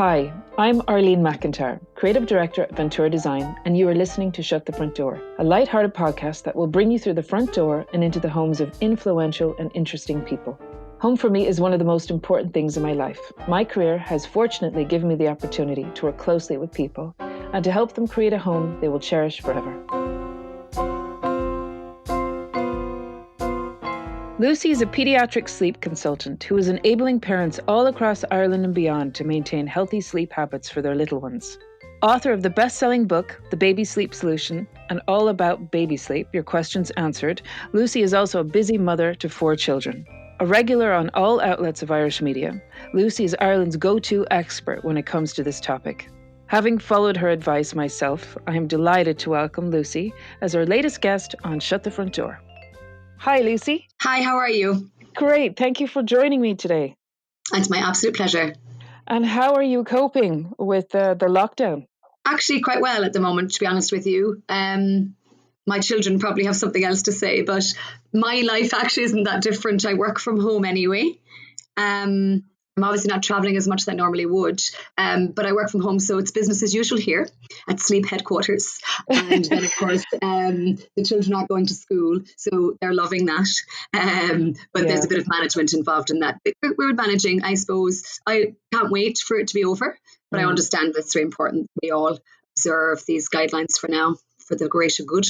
Hi, I'm Arlene McIntyre, Creative Director at Ventura Design, and you are listening to Shut the Front Door, a light-hearted podcast that will bring you through the front door and into the homes of influential and interesting people. Home for me is one of the most important things in my life. My career has fortunately given me the opportunity to work closely with people and to help them create a home they will cherish forever. Lucy is a pediatric sleep consultant who is enabling parents all across Ireland and beyond to maintain healthy sleep habits for their little ones. Author of the best-selling book, The Baby Sleep Solution, and all about baby sleep, your questions answered, Lucy is also a busy mother to 4 children. A regular on all outlets of Irish media, Lucy is Ireland's go-to expert when it comes to this topic. Having followed her advice myself, I am delighted to welcome Lucy as our latest guest on Shut the Front Door. Hi, Lucy. Hi, how are you? Great. Thank you for joining me today. It's my absolute pleasure. And how are you coping with the lockdown? Actually, quite well at the moment, to be honest with you. My children probably have something else to say, but my life actually isn't that different. I work from home anyway. I'm obviously not traveling as much as I normally would, but I work from home, so it's business as usual here at Sleep headquarters. And then, of course, the children are going to school, so they're loving that. But there's a bit of management involved in that. We're managing, I suppose. I can't wait for it to be over, but I understand that it's very important we all observe these guidelines for now, for the greater good.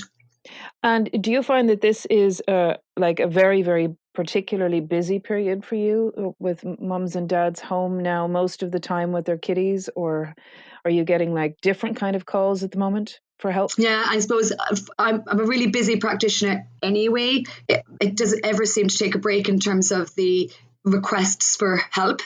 And do you find that this is like a very, very particularly busy period for you with mums and dads home now most of the time with their kiddies, or are you getting like different kind of calls at the moment for help? Yeah, I suppose I'm a really busy practitioner anyway. It doesn't ever seem to take a break in terms of the requests for help.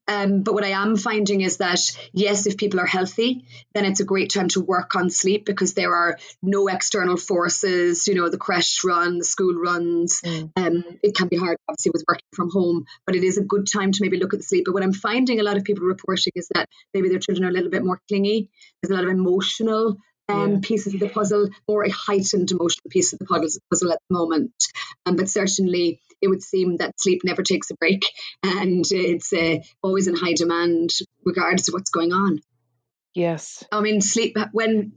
But what I am finding is that, yes, if people are healthy, then it's a great time to work on sleep because there are no external forces, the creche run, the school runs. It can be hard, obviously, with working from home, but it is a good time to maybe look at the sleep. But what I'm finding a lot of people reporting is that maybe their children are a little bit more clingy. There's a lot of emotional pieces of the puzzle, or a heightened emotional piece of the puzzle at the moment. But certainly it would seem that sleep never takes a break, and it's always in high demand regardless of what's going on. Yes. I mean, sleep,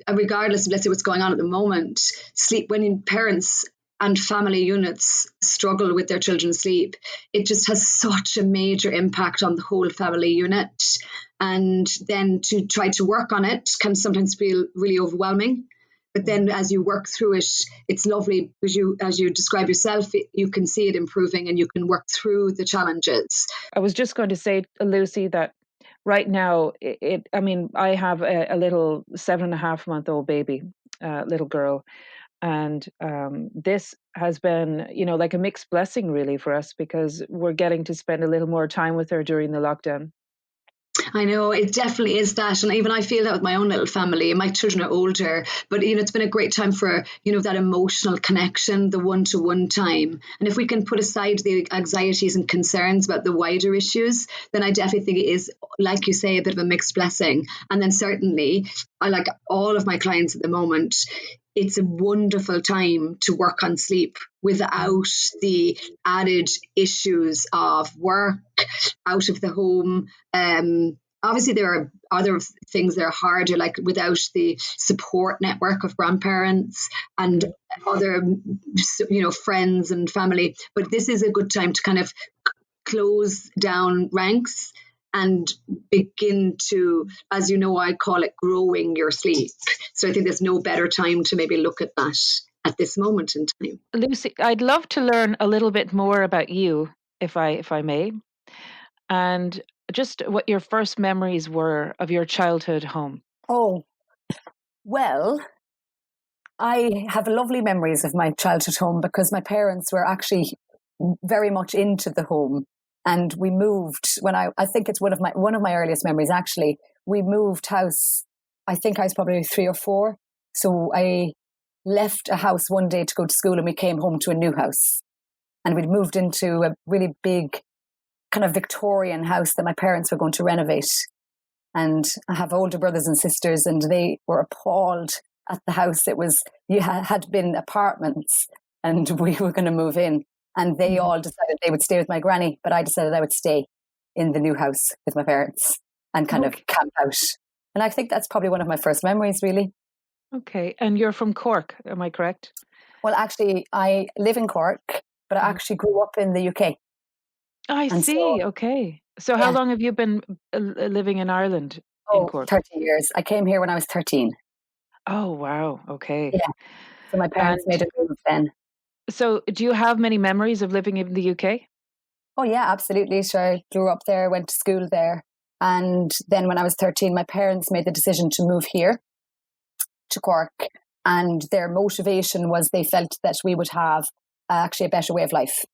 regardless of, let's say, what's going on at the moment, sleep, when parents and family units struggle with their children's sleep, it just has such a major impact on the whole family unit. And then to try to work on it can sometimes feel really overwhelming. But then as you work through it, it's lovely because as you describe yourself, you can see it improving and you can work through the challenges. I was just going to say, Lucy, that right now, I have a little 7.5-month-old baby, little girl. And this has been, like a mixed blessing really for us because we're getting to spend a little more time with her during the lockdown. I know, it definitely is that. And even I feel that with my own little family. My children are older, but, it's been a great time for, that emotional connection, the one-to-one time. And if we can put aside the anxieties and concerns about the wider issues, then I definitely think it is, like you say, a bit of a mixed blessing. And then certainly, I like all of my clients at the moment, it's a wonderful time to work on sleep without the added issues of work, out of the home. Obviously, there are other things that are harder, like without the support network of grandparents and other, friends and family. But this is a good time to kind of close down ranks and begin to, as you know, I call it growing your sleep. So I think there's no better time to maybe look at that at this moment in time. Lucy, I'd love to learn a little bit more about you, if I may, and just what your first memories were of your childhood home. Oh, well, I have lovely memories of my childhood home because my parents were actually very much into the home. And we moved when I think it's one of my earliest memories, actually. We moved house, I think I was probably 3 or 4. So I left a house one day to go to school and we came home to a new house. And we'd moved into a really big kind of Victorian house that my parents were going to renovate. And I have older brothers and sisters and they were appalled at the house. Had been apartments and we were going to move in. And they all decided they would stay with my granny, but I decided I would stay in the new house with my parents. and kind of camp out. And I think that's probably one of my first memories, really. Okay. And you're from Cork, am I correct? Well, actually, I live in Cork, but I actually grew up in the UK. I And see. so, Okay. So how yeah, long have you been living in Ireland, in oh, Cork? 30 years. I came here when I was 13. Oh, wow. Okay. Yeah. So my And parents made a move then. so do you have many memories of living in the UK? Oh, yeah, absolutely. So I grew up there, went to school there. And then when I was 13, my parents made the decision to move here to Cork. And their motivation was they felt that we would have actually a better way of life.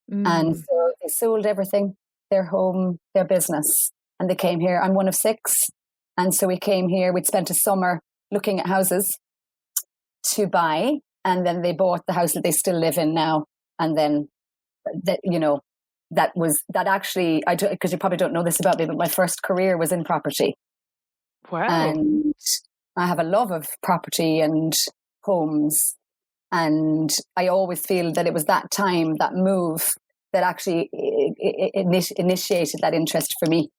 And Mm. so they sold everything, their home, their business, and they came here. I'm one of 6. And so we came here. We'd spent a summer looking at houses to buy. And then they bought the house that they still live in now. And then, that that actually, because you probably don't know this about me, but my first career was in property. Wow. And I have a love of property and homes. And I always feel that it was that time, that move, that actually initiated that interest for me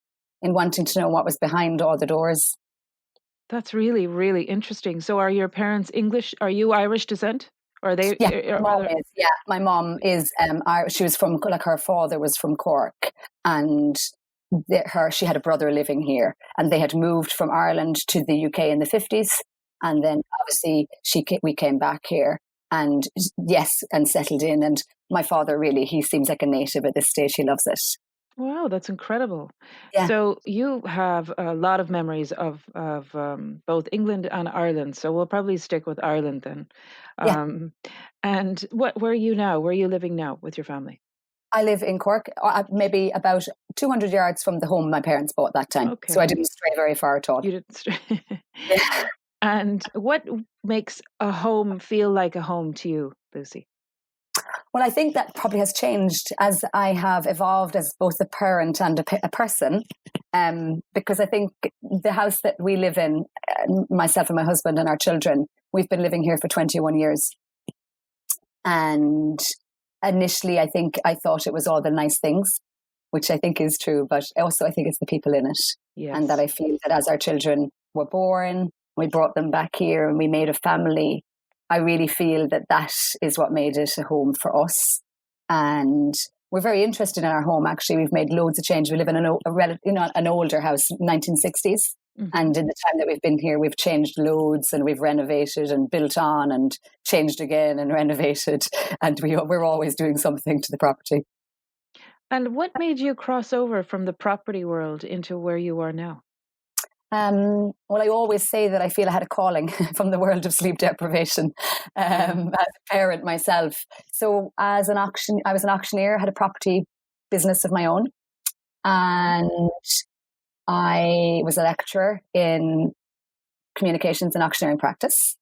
in wanting to know what was behind all the doors. That's really, really interesting. So are your parents English? Are you Irish descent? Or are they? Yeah, my mom is. She was from, like, her father was from Cork, and she had a brother living here, and they had moved from Ireland to the UK in the 50s, and then obviously we came back here, and and settled in. And my father, really, he seems like a native at this stage. He loves it. Wow, that's incredible. Yeah. So you have a lot of memories of both England and Ireland. So we'll probably stick with Ireland then. Yeah. And where are you now? Where are you living now with your family? I live in Cork, maybe about 200 yards from the home my parents bought that time. Okay. So I didn't stray very far at all. You didn't stray. Yeah. And what makes a home feel like a home to you, Lucy? Well, I think that probably has changed as I have evolved as both a parent and a person, because I think the house that we live in, myself and my husband and our children, we've been living here for 21 years. And initially, I think I thought it was all the nice things, which I think is true, but also I think it's the people in it. Yes. And that I feel that as our children were born, we brought them back here and we made a family. I really feel that that is what made it a home for us. And we're very interested in our home, actually. We've made loads of change. We live in an older house, 1960s. Mm-hmm. And in the time that we've been here, we've changed loads, and we've renovated and built on and changed again and renovated. And we're always doing something to the property. And what made you cross over from the property world into where you are now? Well, I always say that I feel I had a calling from the world of sleep deprivation as a parent myself. So I was an auctioneer, had a property business of my own, and I was a lecturer in communications and auctioneering practice.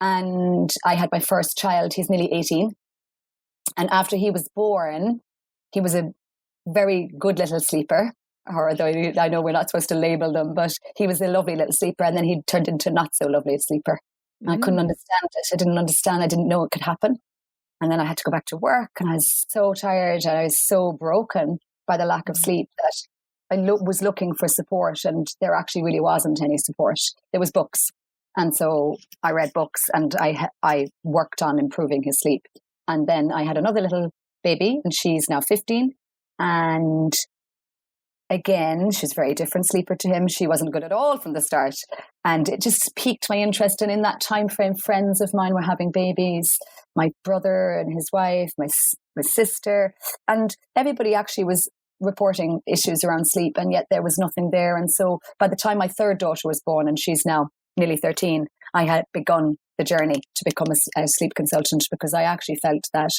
And I had my first child. He's nearly 18. And after he was born, he was a very good little sleeper. Although I know we're not supposed to label them, but he was a lovely little sleeper, and then he turned into not so lovely a sleeper. And I couldn't understand it. I didn't understand. I didn't know it could happen. And then I had to go back to work, and I was so tired, and I was so broken by the lack of sleep that I was looking for support, and there actually really wasn't any support. There was books. And so I read books, and I worked on improving his sleep. And then I had another little baby, and she's now 15. And again, she's a very different sleeper to him. She wasn't good at all from the start. And it just piqued my interest. And in that time frame, friends of mine were having babies, my brother and his wife, my sister, and everybody actually was reporting issues around sleep, and yet there was nothing there. And so by the time my third daughter was born, and she's now nearly 13, I had begun the journey to become a sleep consultant, because I actually felt that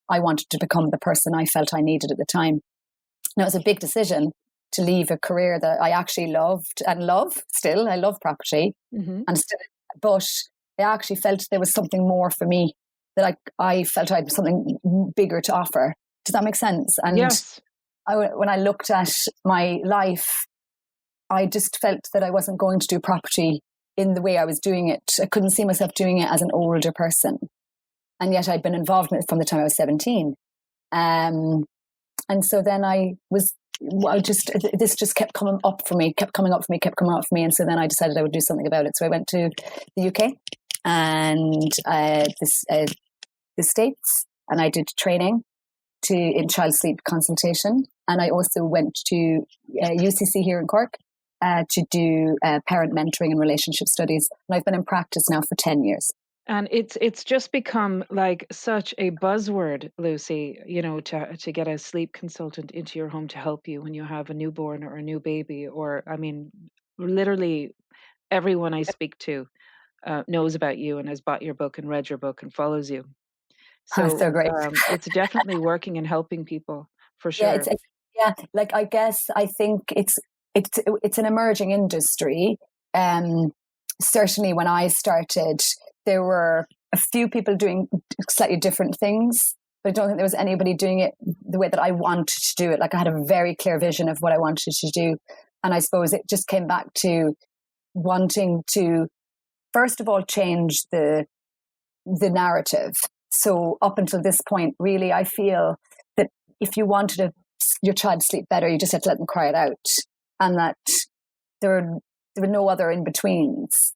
I wanted to become the person I felt I needed at the time. Now, it was a big decision to leave a career that I actually loved and love still. I love property, and still, but I actually felt there was something more for me, that I felt I had something bigger to offer. Does that make sense? And yes. When I looked at my life, I just felt that I wasn't going to do property in the way I was doing it. I couldn't see myself doing it as an older person. And yet I'd been involved in it from the time I was 17. And so then I was this just kept coming up for me. And so then I decided I would do something about it. So I went to the UK and the States, and I did training in child sleep consultation. And I also went to UCC here in Cork to do parent mentoring and relationship studies. And I've been in practice now for 10 years. And it's just become like such a buzzword, Lucy, to get a sleep consultant into your home to help you when you have a newborn or a new baby, or, I mean, literally everyone I speak to knows about you and has bought your book and read your book and follows you. So, so great. It's definitely working and helping people for sure. Like, I think it's an emerging industry. Certainly when I started, there were a few people doing slightly different things, but I don't think there was anybody doing it the way that I wanted to do it. Like, I had a very clear vision of what I wanted to do. And I suppose it just came back to wanting to, first of all, change the narrative. So up until this point, really, I feel that if you wanted your child to sleep better, you just had to let them cry it out. And that there were no other in-betweens.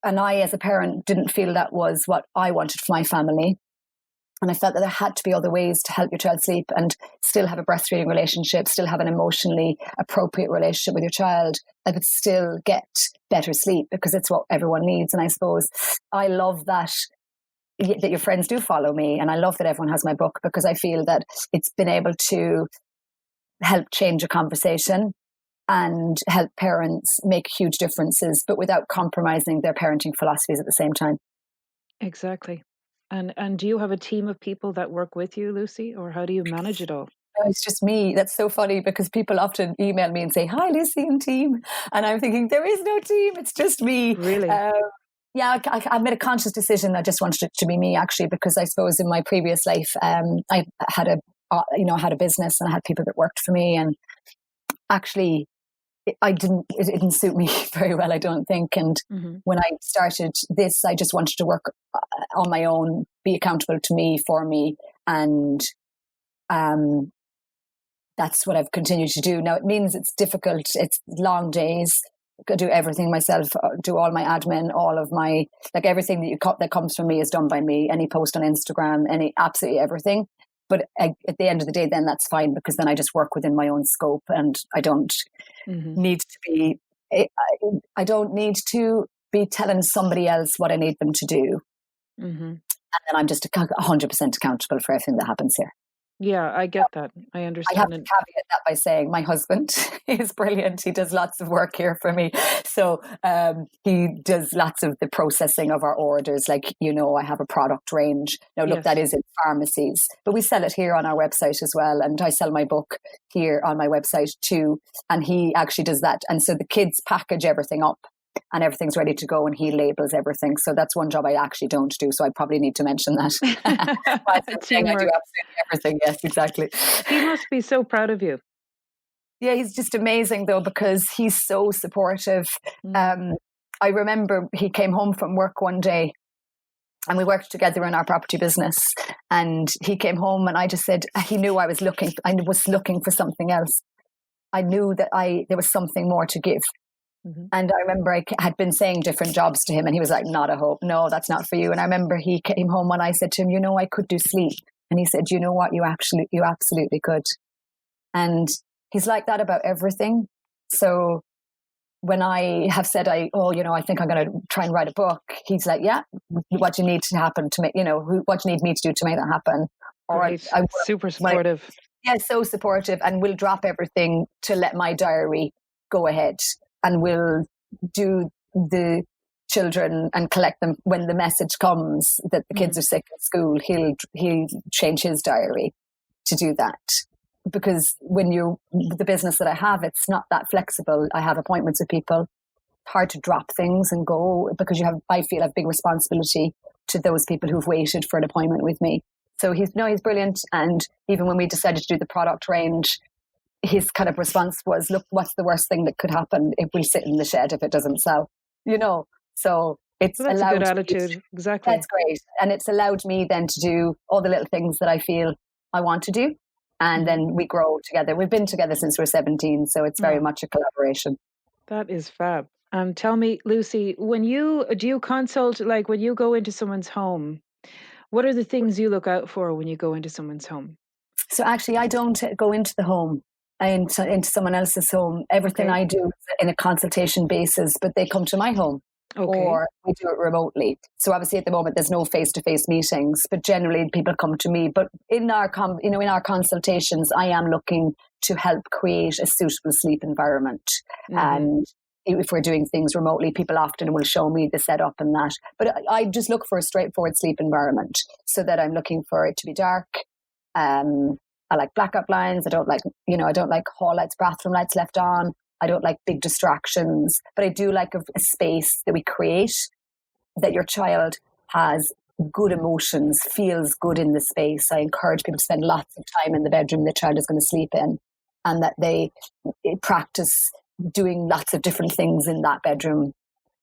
And I, as a parent, didn't feel that was what I wanted for my family. And I felt that there had to be other ways to help your child sleep and still have a breastfeeding relationship, still have an emotionally appropriate relationship with your child, but still get better sleep, because it's what everyone needs. And I suppose I love that your friends do follow me. And I love that everyone has my book, because I feel that it's been able to help change a conversation and help parents make huge differences, but without compromising their parenting philosophies at the same time. Exactly. And do you have a team of people that work with you, Lucy, or how do you manage it all? No, it's just me. That's so funny, because people often email me and say, "Hi, Lucy and team." And I'm thinking, there is no team. It's just me. Really? I made a conscious decision. I just wanted it to be me, actually, because I suppose in my previous life, I had a business and I had people that worked for me, and actually it didn't suit me very well, I don't think. And when I started this, I just wanted to work on my own, be accountable to me, for me. And that's what I've continued to do. Now, it means it's difficult. It's long days. I do everything myself, do all my admin, all of my, like, everything that comes from me is done by me. Any post on Instagram, absolutely everything. But at the end of the day, then that's fine, because then I just work within my own scope, and I don't need to be. I don't need to be telling somebody else what I need them to do, and then I'm just 100% accountable for everything that happens here. Yeah, I get that. I understand. I have to caveat that by saying my husband is brilliant. He does lots of work here for me. So he does lots of the processing of our orders. Like, I have a product range. Now, look, that is in pharmacies, but we sell it here on our website as well. And I sell my book here on my website too. And he actually does that. And so the kids package everything up, and everything's ready to go, and he labels everything. So that's one job I actually don't do. So I probably need to mention that. I do absolutely everything. Yes, exactly. He must be so proud of you. Yeah, he's just amazing, though, because he's so supportive. I remember he came home from work one day, and we worked together in our property business. And he came home, and I just said, he knew I was looking for something else. I knew that there was something more to give. And I remember I had been saying different jobs to him, and he was like, "Not a hope. No, that's not for you." And I remember he came home and I said to him, "I could do sleep." And he said, "You know what? You absolutely could." And he's like that about everything. So when I have said, I think I'm going to try and write a book, he's like, "Yeah, what do you need to happen to make, what do you need me to do to make that happen?" Right. Super supportive. So supportive. And we'll drop everything to let my diary go ahead. And we'll do the children and collect them when the message comes that the kids are sick at school. He'll change his diary to do that, because when the business that I have, it's not that flexible. I have appointments with people. Hard to drop things and go, because I feel I have big responsibility to those people who've waited for an appointment with me. So he's brilliant. And even when we decided to do the product range, his kind of response was, "Look, what's the worst thing that could happen if we sit in the shed if it doesn't sell?" So it's that's allowed a good attitude. Exactly. That's great. And it's allowed me then to do all the little things that I feel I want to do. And then we grow together. We've been together since we're 17, so it's very much a collaboration. That is fab. Tell me, Lucy, do you consult, like when you go into someone's home, what are the things you look out for when you go into someone's home? So actually, I don't go into the home, into someone else's home. Everything I do is in a consultation basis, but they come to my home. Or we do it remotely. So obviously at the moment there's no face-to-face meetings, but generally people come to me. But in our in our consultations, I am looking to help create a suitable sleep environment. And if we're doing things remotely, people often will show me the setup and that. But I just look for a straightforward sleep environment, so that I'm looking for it to be dark. I like blackout blinds. I don't like hall lights, bathroom lights left on. I don't like big distractions, but I do like a space that we create, that your child has good emotions, feels good in the space. I encourage people to spend lots of time in the bedroom the child is going to sleep in, and that they practice doing lots of different things in that bedroom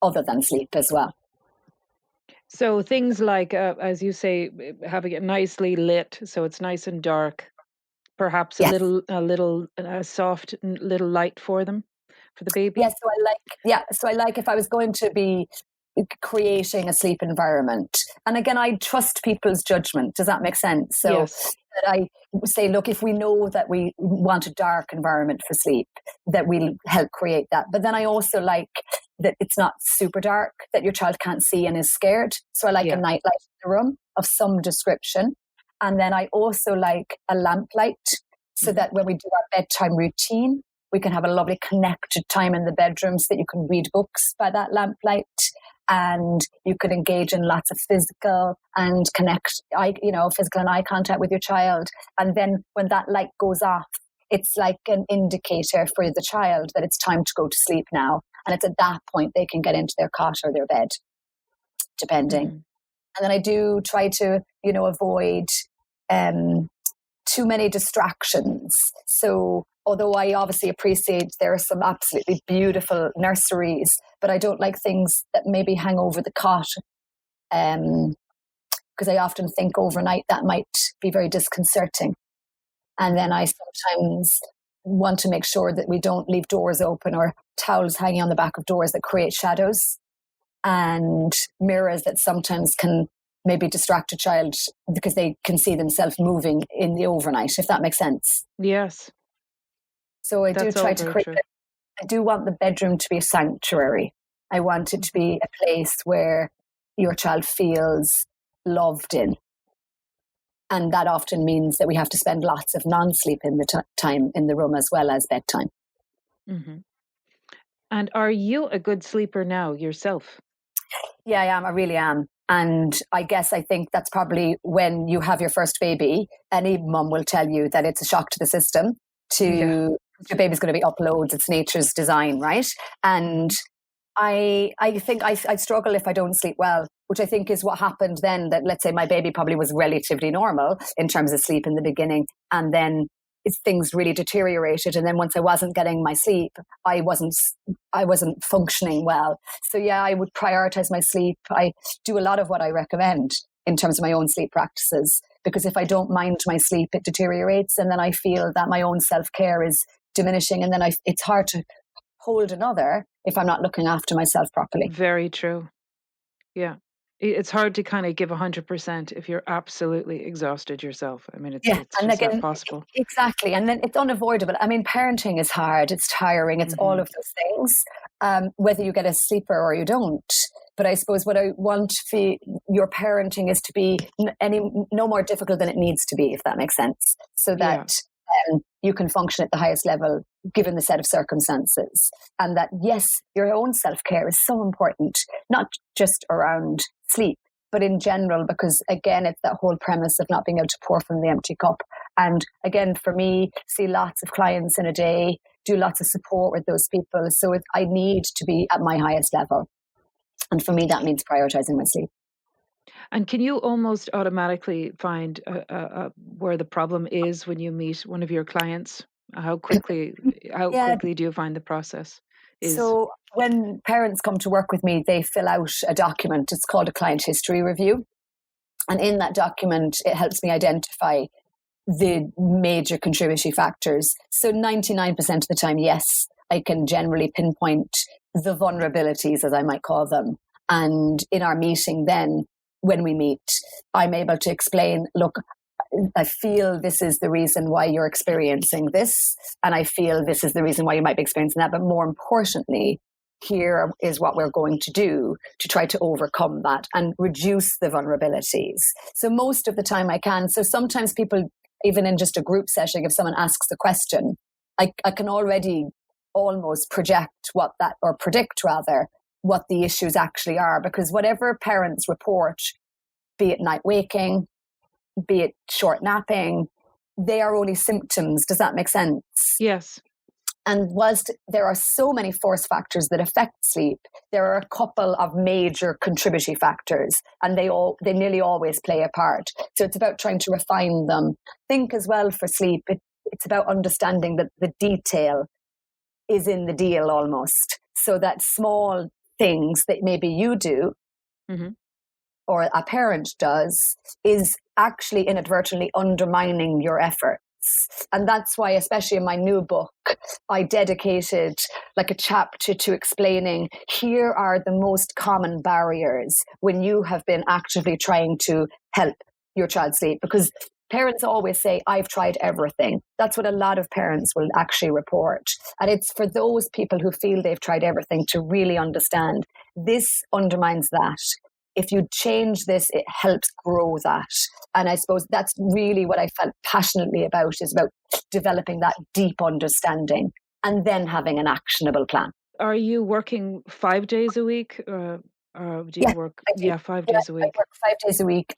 other than sleep as well. So things like, as you say, having it nicely lit, so it's nice and dark. Perhaps a little soft little light for them, for the baby. Yes, so I like if I was going to be creating a sleep environment, and again, I trust people's judgment. Does that make sense? So that I say, look, if we know that we want a dark environment for sleep, that we'll help create that. But then I also like that it's not super dark, that your child can't see and is scared. So I like a night light in the room of some description. And then I also like a lamp light, so that when we do our bedtime routine, we can have a lovely connected time in the bedroom, so that you can read books by that lamp light, and you could engage in lots of physical and physical and eye contact with your child. And then when that light goes off, it's like an indicator for the child that it's time to go to sleep now. And it's at that point they can get into their cot or their bed, depending. And then I do try to, avoid too many distractions. So although I obviously appreciate there are some absolutely beautiful nurseries, but I don't like things that maybe hang over the cot, because I often think overnight that might be very disconcerting. And then I sometimes want to make sure that we don't leave doors open or towels hanging on the back of doors that create shadows, and mirrors that sometimes can maybe distract a child because they can see themselves moving in the overnight, if that makes sense. Yes. So I do try to create I do want the bedroom to be a sanctuary. I want it to be a place where your child feels loved in. And that often means that we have to spend lots of non-sleep in the time in the room as well as bedtime. And are you a good sleeper now yourself? Yeah, I am. I really am. And I think that's probably when you have your first baby, any mum will tell you that it's a shock to the system your baby's going to be uploads, it's nature's design, right? And I think I struggle if I don't sleep well, which I think is what happened then, that let's say my baby probably was relatively normal in terms of sleep in the beginning, and then things really deteriorated. And then once I wasn't getting my sleep, I wasn't functioning well. So I would prioritize my sleep. I do a lot of what I recommend in terms of my own sleep practices, because if I don't mind my sleep, it deteriorates. And then I feel that my own self-care is diminishing. And then it's hard to hold another if I'm not looking after myself properly. Very true. Yeah. It's hard to kind of give 100% if you're absolutely exhausted yourself. I mean, it's just not possible. Exactly. And then it's unavoidable. I mean, parenting is hard. It's tiring. It's all of those things, whether you get a sleeper or you don't. But I suppose what I want for your parenting is to be no more difficult than it needs to be, if that makes sense. So that you can function at the highest level given the set of circumstances. And that, yes, your own self-care is so important, not just around sleep, but in general, because again, it's that whole premise of not being able to pour from the empty cup. And again, for me, see lots of clients in a day, do lots of support with those people. So I need to be at my highest level. And for me, that means prioritizing my sleep. And can you almost automatically find where the problem is when you meet one of your clients? How quickly do you find the process is? So when parents come to work with me, they fill out a document. It's called a client history review. And in that document, it helps me identify the major contributory factors. So 99% of the time, yes, I can generally pinpoint the vulnerabilities, as I might call them. And in our meeting then, when we meet, I'm able to explain, look, I feel this is the reason why you're experiencing this, and I feel this is the reason why you might be experiencing that. But more importantly, here is what we're going to do to try to overcome that and reduce the vulnerabilities. So most of the time I can. So sometimes people, even in just a group setting, if someone asks a question, I can already almost predict what the issues actually are, because whatever parents report, be it night waking, be it short napping, they are only symptoms. Does that make sense? Yes. And whilst there are so many force factors that affect sleep, there are a couple of major contributory factors, and they nearly always play a part. So it's about trying to refine them. Think as well for sleep, it's about understanding that the detail is in the deal almost. So that small things that maybe you do or a parent does is actually inadvertently undermining your efforts. And that's why, especially in my new book, I dedicated like a chapter to explaining here are the most common barriers when you have been actively trying to help your child sleep. Because parents always say, I've tried everything. That's what a lot of parents will actually report. And it's for those people who feel they've tried everything to really understand this undermines that. If you change this, it helps grow that. And I suppose that's really what I felt passionately about, is about developing that deep understanding and then having an actionable plan. Are you working 5 days a week? Or do you work 5 days a week? I work 5 days a week.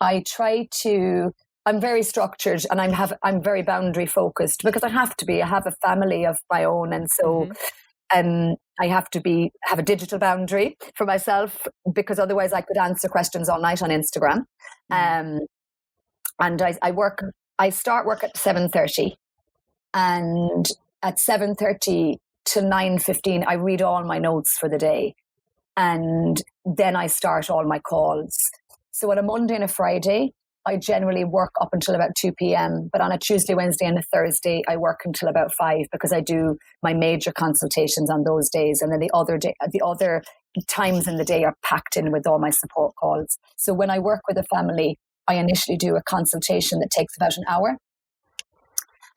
I'm very structured, and I'm very boundary focused, because I have to be. I have a family of my own, and so I have to have a digital boundary for myself, because otherwise I could answer questions all night on Instagram. And I start work at 7:30, and at 7:30 to 9:15 I read all my notes for the day, and then I start all my calls. So on a Monday and a Friday I generally work up until about 2 p.m. But on a Tuesday, Wednesday and a Thursday, I work until about 5, because I do my major consultations on those days. And then the other times in the day are packed in with all my support calls. So when I work with a family, I initially do a consultation that takes about an hour.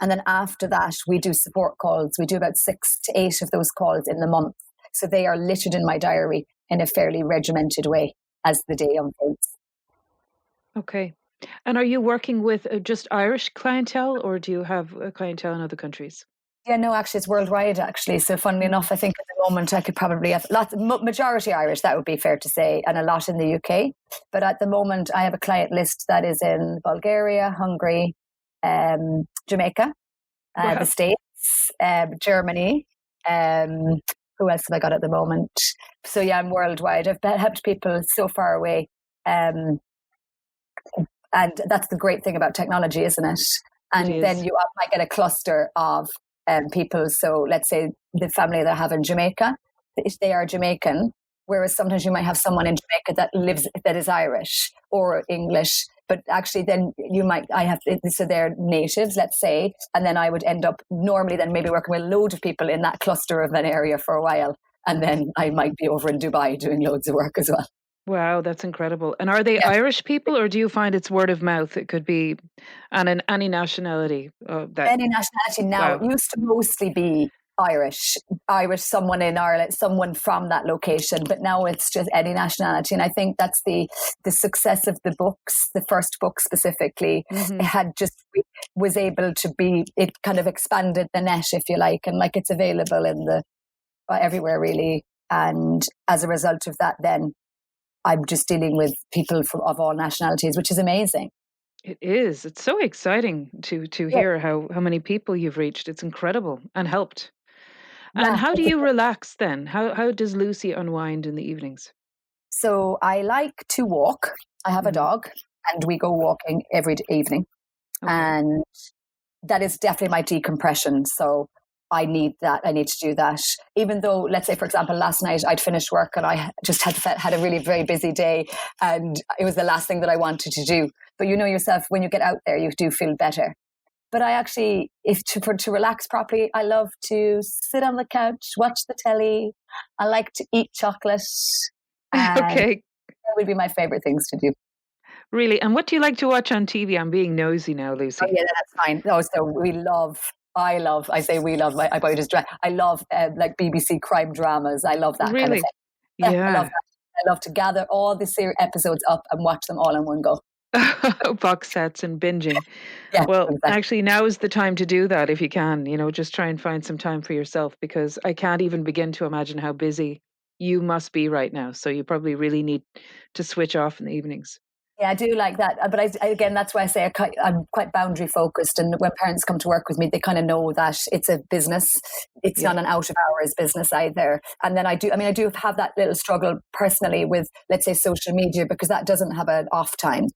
And then after that, we do support calls. We do about 6 to 8 of those calls in the month. So they are littered in my diary in a fairly regimented way as the day unfolds. Okay. And are you working with just Irish clientele, or do you have a clientele in other countries? Yeah, no, actually, it's worldwide, actually. So funnily enough, I think at the moment I could probably have majority Irish, that would be fair to say, and a lot in the UK. But at the moment, I have a client list that is in Bulgaria, Hungary, Jamaica, the States, Germany. Who else have I got at the moment? So yeah, I'm worldwide. I've helped people so far away. And that's the great thing about technology, isn't it? And then you might get a cluster of people. So let's say the family that I have in Jamaica, if they are Jamaican, whereas sometimes you might have someone in Jamaica that is Irish or English, but actually then so they're natives, let's say, and then I would end up normally then maybe working with a load of people in that cluster of an area for a while. And then I might be over in Dubai doing loads of work as well. Wow, that's incredible. And are they Irish people, or do you find it's word of mouth? It could be any nationality. Any nationality now. Wow. It used to mostly be Irish, someone in Ireland, someone from that location, but now it's just any nationality. And I think that's the success of the books, the first book specifically. It was able to be, it kind of expanded the net, if you like, and like it's available in everywhere really. And as a result of that, then I'm just dealing with people of all nationalities, which is amazing. It is. It's so exciting to hear how many people you've reached. It's incredible and helped. And how do you relax then? How does Lucy unwind in the evenings? So I like to walk. I have a dog, and we go walking every evening. Okay. And that is definitely my decompression. So I need that. I need to do that. Even though, let's say, for example, last night I'd finished work and I just had a really very busy day, and it was the last thing that I wanted to do. But you know yourself, when you get out there, you do feel better. But I actually, to relax properly, I love to sit on the couch, watch the telly. I like to eat chocolate. And Okay. that would be my favorite things to do. Really? And what do you like to watch on TV? I'm being nosy now, Oh Lucy. yeah, that's fine. Oh, so I love, I buy this dress. I love like BBC crime dramas. I love that kind of Really? thing. Yeah, Yeah. I love that. I love to gather all the episodes up and watch them all in one go. Box sets and binging. Yeah, Well, exactly. actually, now is the time to do that if you can. Just try and find some time for yourself, because I can't even begin to imagine how busy you must be right now. So you probably really need to switch off in the evenings. Yeah, I do like that. But again, that's why I say I'm quite boundary focused. And when parents come to work with me, they kind of know that it's a business. It's not an out of hours business either. And then I do have that little struggle personally with, let's say, social media, because that doesn't have an off time.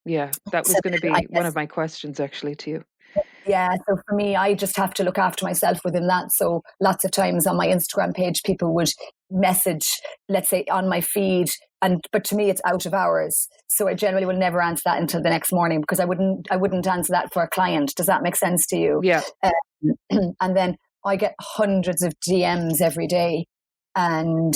Yeah, that was going to be one of my questions actually to you. Yeah, so for me, I just have to look after myself within that. So lots of times on my Instagram page, people would message, let's say, on my feed, but to me, it's out of hours. So I generally will never answer that until the next morning, because I wouldn't answer that for a client. Does that make sense to you? Yeah. And then I get hundreds of DMs every day, and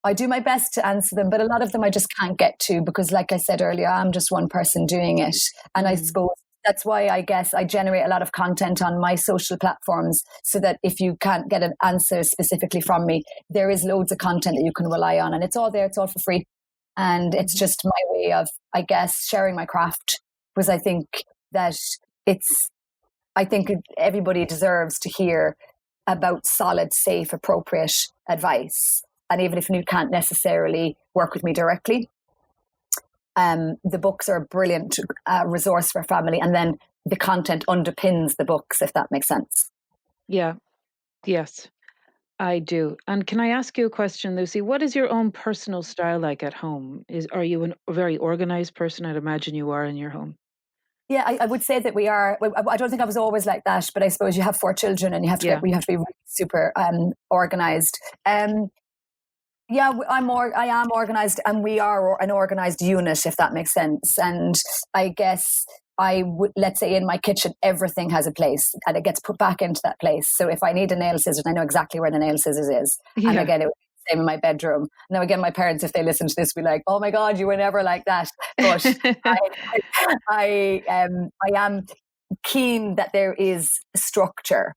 I do my best to answer them, but a lot of them I just can't get to, because, like I said earlier, I'm just one person doing it. And I suppose that's why I guess I generate a lot of content on my social platforms, so that if you can't get an answer specifically from me, there is loads of content that you can rely on, and it's all there. It's all for free. And it's just my way of, I guess, sharing my craft, because I think that I think everybody deserves to hear about solid, safe, appropriate advice. And even if you can't necessarily work with me directly, the books are a brilliant resource for family, and then the content underpins the books, if that makes sense. Yeah. Yes, I do. And can I ask you a question, Lucy? What is your own personal style like at home? Are you a very organized person? I'd imagine you are in your home. Yeah, I would say that we are. I don't think I was always like that, but I suppose you have 4 children and you have to be really super organized. Yeah, I am organized, and we are an organized unit, if that makes sense. And I guess let's say in my kitchen, everything has a place and it gets put back into that place. So if I need a nail scissors, I know exactly where the nail scissors is. Yeah. And again, it would be the same in my bedroom. Now, again, my parents, if they listen to this, will be like, oh my God, you were never like that. But I am keen that there is structure.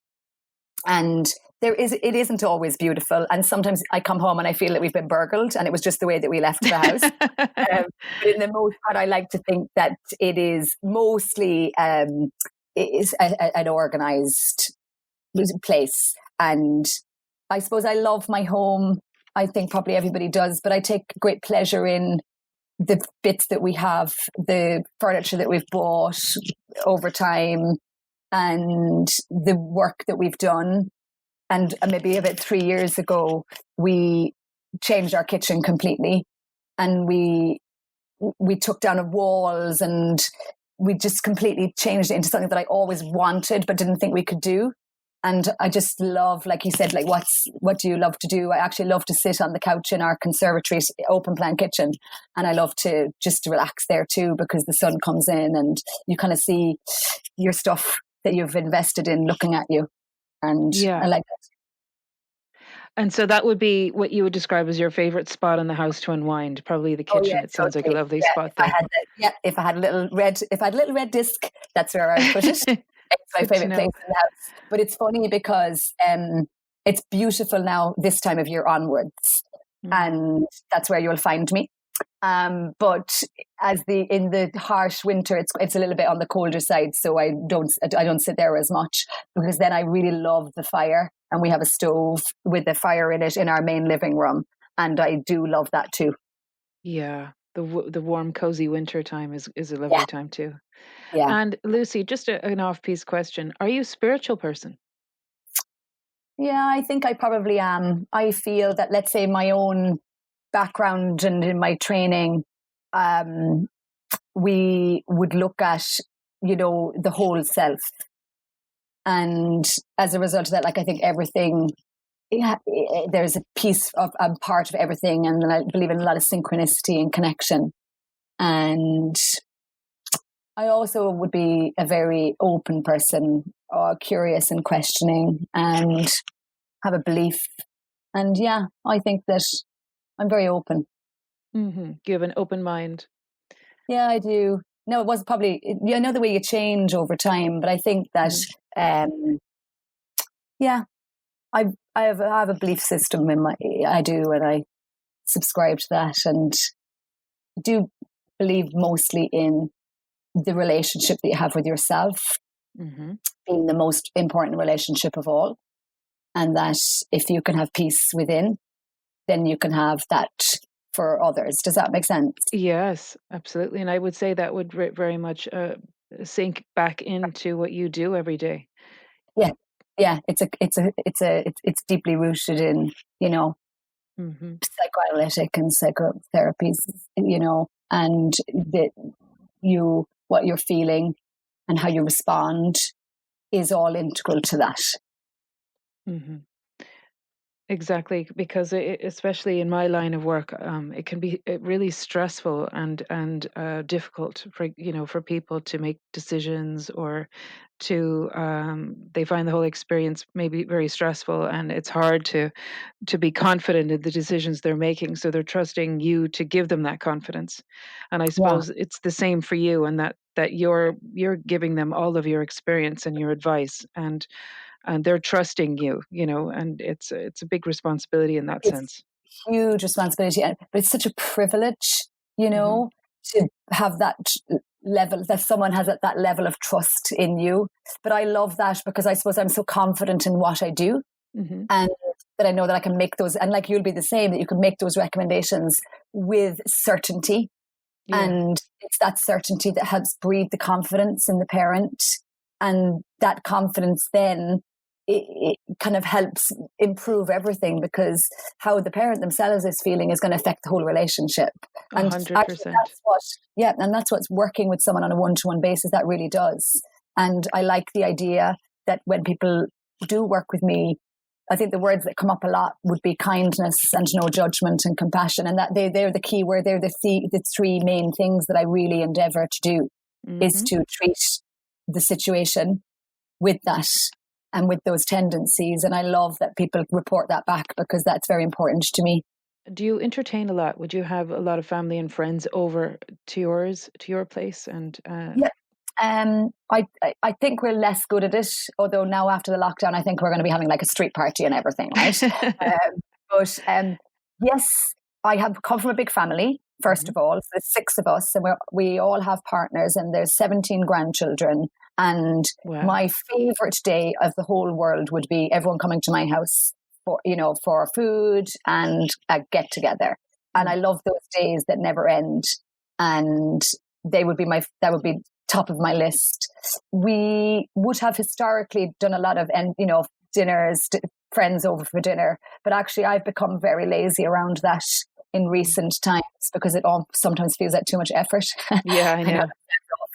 And it isn't always beautiful. And sometimes I come home and I feel that we've been burgled, and it was just the way that we left the house. But in the most part, I like to think that it is mostly an organized place. And I suppose I love my home. I think probably everybody does, but I take great pleasure in the bits that we have, the furniture that we've bought over time, and the work that we've done. And maybe about 3 years ago, we changed our kitchen completely, and we took down walls, and we just completely changed it into something that I always wanted but didn't think we could do. And I just love, like you said, like what do you love to do? I actually love to sit on the couch in our conservatory open plan kitchen, and I love to just relax there too, because the sun comes in and you kind of see your stuff that you've invested in looking at you. And I like that. And so that would be what you would describe as your favorite spot in the house to unwind, probably the kitchen. It sounds like a lovely spot there. If I had a little red disc, that's where I would put it. It's my favorite place in the house. But it's funny because it's beautiful now this time of year onwards, and that's where you'll find me. But in the harsh winter, it's a little bit on the colder side, so I don't sit there as much, because then I really love the fire, and we have a stove with the fire in it in our main living room, and I do love that too. Yeah, the warm, cozy winter time is a lovely time too. Yeah. And Lucy, just an off-piece question: are you a spiritual person? Yeah, I think I probably am. I feel that, let's say, my own background and in my training, we would look at, the whole self. And as a result of that, like, I think everything, there's a piece of part of everything. And I believe in a lot of synchronicity and connection. And I also would be a very open person, curious and questioning, and have a belief. And yeah, I think that I'm very open. Mm-hmm. You have an open mind. Yeah, I do. No, it was probably, I know the way you change over time, but I think that, yeah, I have a belief system I do, and I subscribe to that, and do believe mostly in the relationship that you have with yourself being the most important relationship of all. And that if you can have peace within, then you can have that for others. Does that make sense? Yes, absolutely. And I would say that would very much sink back into what you do every day. Yeah. It's deeply rooted in, psychoanalytic and psychotherapies, and what you're feeling and how you respond is all integral to that. Mm-hmm. Exactly, because especially in my line of work, it can be really stressful and difficult for people to make decisions, or to they find the whole experience maybe very stressful, and it's hard to be confident in the decisions they're making. So they're trusting you to give them that confidence, and I suppose it's the same for you, and that you're giving them all of your experience and your advice, and they're trusting you, and it's a big responsibility in that sense. Huge responsibility, but it's such a privilege, to have that level, that someone has that level of trust in you. But I love that because I suppose I'm so confident in what I do, and that I know that I can make those, and like you'll be the same, that you can make those recommendations with certainty. Yeah. And it's that certainty that helps breed the confidence in the parent, and that confidence then it kind of helps improve everything, because how the parent themselves is feeling is going to affect the whole relationship. And 100%. And that's what's working with someone on a one-to-one basis, that really does. And I like the idea that when people do work with me, I think the words that come up a lot would be kindness and no judgment and compassion, and that they're the key word. They're the three main things that I really endeavor to do, is to treat the situation with that and with those tendencies. And I love that people report that back, because that's very important to me. Do you entertain a lot? Would you have a lot of family and friends over to your place? And I think we're less good at it, although now after the lockdown, I think we're going to be having like a street party and everything, right? But yes, I have come from a big family, first of all. So there's 6 of us, and we all have partners, and there's 17 grandchildren. And my favorite day of the whole world would be everyone coming to my house for food and a get together. And I love those days that never end. And that would be top of my list. We would have historically done a lot of, dinners, friends over for dinner. But actually, I've become very lazy around that in recent times, because it all sometimes feels like too much effort. Yeah, I know.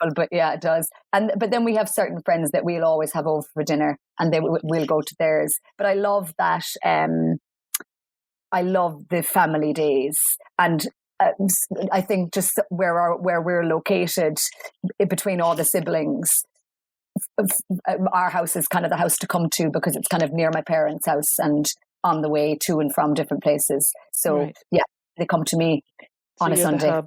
Awful, but yeah, it does. But then we have certain friends that we'll always have over for dinner, and we'll go to theirs. But I love that. I love the family days, and I think just where we're located between all the siblings, our house is kind of the house to come to, because it's kind of near my parents' house and on the way to and from different places. So yeah, they come to me on a Sunday.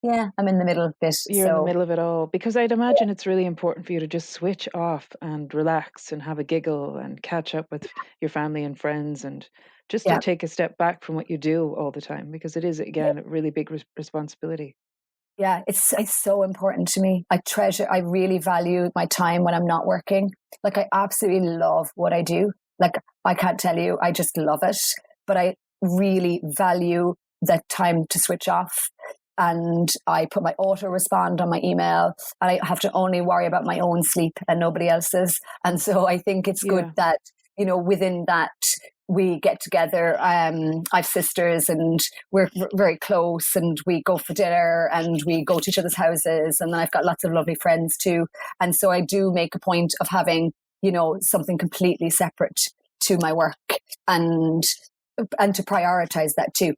Yeah, I'm in the middle of this. You're in the middle of it all, because I'd imagine it's really important for you to just switch off and relax and have a giggle and catch up with your family and friends, and just to take a step back from what you do all the time, because it is, again, a really big responsibility. Yeah, it's so important to me. I really value my time when I'm not working. Like, I absolutely love what I do. Like, I can't tell you, I just love it. But I really value that time to switch off. And I put my auto respond on my email, and I have to only worry about my own sleep and nobody else's. And so I think it's good that, within that, we get together. I have sisters, and we're very close, and we go for dinner, and we go to each other's houses. And then I've got lots of lovely friends too. And so I do make a point of having, something completely separate to my work, and to prioritize that too.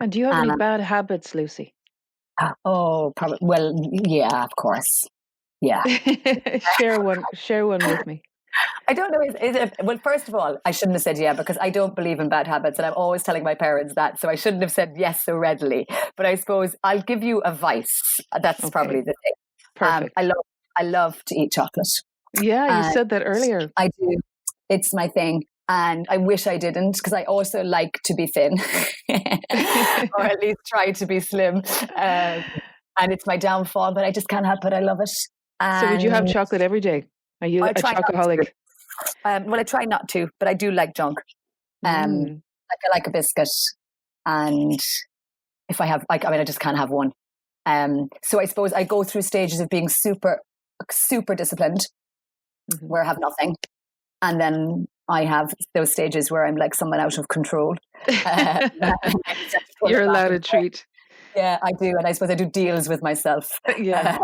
And do you have any bad habits, Lucy? Oh, probably. Well, yeah, of course. Yeah. Share one with me. I don't know. Is it, well, first of all, I shouldn't have said yeah because I don't believe in bad habits, and I'm always telling my parents that. So I shouldn't have said yes so readily. But I suppose I'll give you a vice. That's probably the thing. Perfect. I love to eat chocolate. Yeah, you said that earlier. I do. It's my thing. And I wish I didn't because I also like to be thin or at least try to be slim. And it's my downfall, but I just can't help it. I love it. So would you have chocolate every day? Are you a chocoholic? Well, I try not to, but I do like junk. Like I like a biscuit. And if I have, I just can't have one. So I suppose I go through stages of being super, super disciplined where I have nothing. And then I have those stages where I'm like someone out of control. You're allowed a treat. Yeah, I do. And I suppose I do deals with myself. Yeah.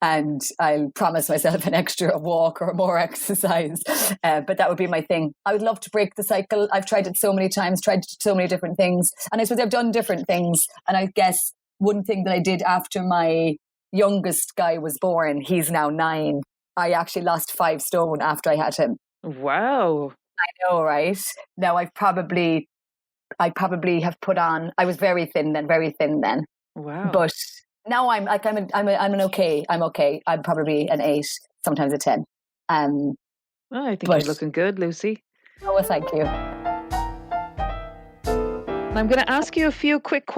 And I'll promise myself an extra walk or more exercise. But that would be my thing. I would love to break the cycle. I've tried it so many times, tried so many different things. And I suppose I've done different things. And I guess one thing that I did after my youngest guy was born, he's now 9. I actually lost 5 stone after I had him. Wow. I know, right? Now I probably have put on, I was very thin then. Wow. But now I'm okay. I'm okay. I'm probably an 8, sometimes a 10. Well, I think you're looking good, Lucy. Oh, well, thank you. I'm going to ask you a few quick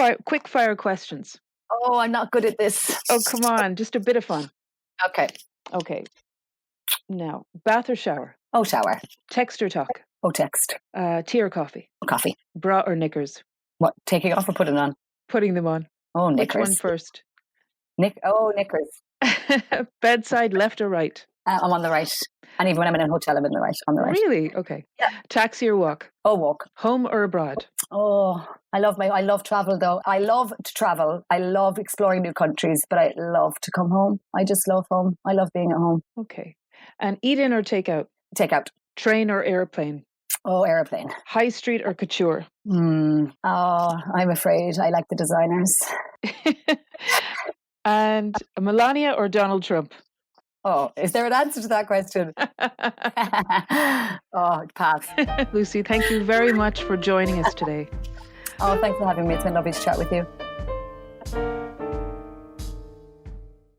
fire questions. Oh, I'm not good at this. Oh, come on. Just a bit of fun. Okay. Now, bath or shower? Oh, shower. Text or talk? Oh, text. Tea or coffee? Oh, coffee. Bra or knickers? What, taking off or putting on? Putting them on. Oh, knickers. Which one first? Knickers. Bedside, left or right? I'm on the right. And even when I'm in a hotel, I'm on the right. Really? Okay. Yeah. Taxi or walk? Oh, walk. Home or abroad? Oh, I love travel though. I love to travel. I love exploring new countries, but I love to come home. I just love home. I love being at home. Okay. And eat in or take out? Take out. Train or airplane? Oh, airplane. High street or couture? Oh, I'm afraid I like the designers. And Melania or Donald Trump? Oh, is there an answer to that question? Oh, pass. Lucy, thank you very much for joining us today. Oh, thanks for having me. It's been lovely to chat with you.